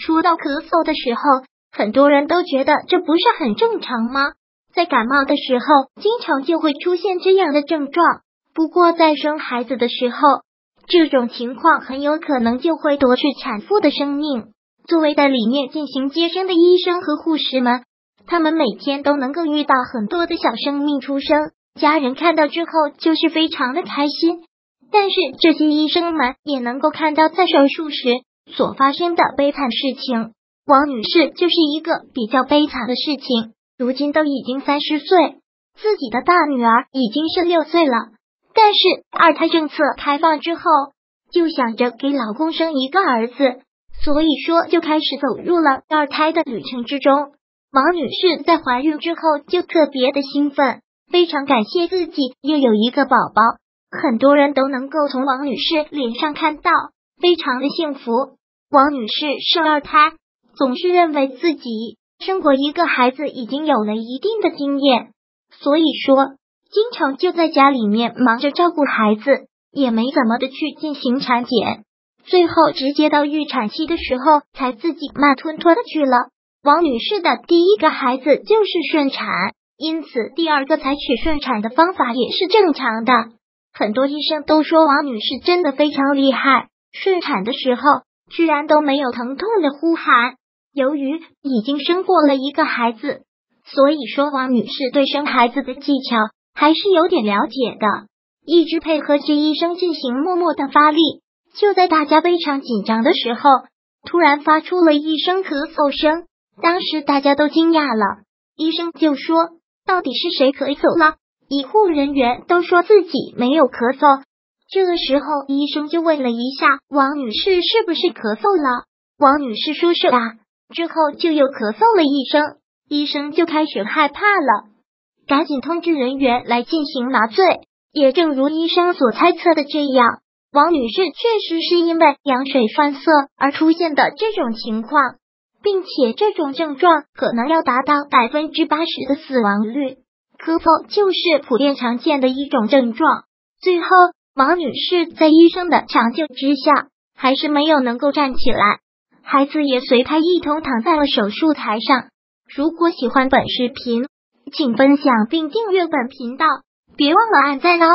说到咳嗽的时候，很多人都觉得这不是很正常吗？在感冒的时候，经常就会出现这样的症状。不过在生孩子的时候，这种情况很有可能就会夺去产妇的生命。作为在里面进行接生的医生和护士们，他们每天都能够遇到很多的小生命出生，家人看到之后就是非常的开心。但是这些医生们也能够看到在手术时所发生的悲惨事情。王女士就是一个比较悲惨的事情，如今都已经30岁，自己的大女儿已经是6岁了，但是二胎政策开放之后，就想着给老公生一个儿子，所以说就开始走入了二胎的旅程之中。王女士在怀孕之后就特别的兴奋，非常感谢自己又有一个宝宝，很多人都能够从王女士脸上看到非常的幸福。王女士生二胎，总是认为自己生过一个孩子已经有了一定的经验，所以说经常就在家里面忙着照顾孩子，也没怎么的去进行产检，最后直接到预产期的时候才自己慢吞吞的去了。王女士的第一个孩子就是顺产，因此第二个采取顺产的方法也是正常的。很多医生都说王女士真的非常厉害，顺产的时候居然都没有疼痛的呼喊。由于已经生过了一个孩子，所以说王女士对生孩子的技巧还是有点了解的，一直配合着医生进行默默的发力。就在大家非常紧张的时候，突然发出了一声咳嗽声，当时大家都惊讶了，医生就说到底是谁咳嗽了？医护人员都说自己没有咳嗽。这个时候医生就问了一下王女士是不是咳嗽了，王女士说是啊，之后就又咳嗽了一声，医生就开始害怕了，赶紧通知人员来进行麻醉。也正如医生所猜测的这样，王女士确实是因为羊水栓塞而出现的这种情况，并且这种症状可能要达到80%的死亡率。咳嗽就是普遍常见的一种症状。最后王女士在医生的抢救之下，还是没有能够站起来，孩子也随她一同躺在了手术台上。如果喜欢本视频，请分享并订阅本频道，别忘了按赞哦。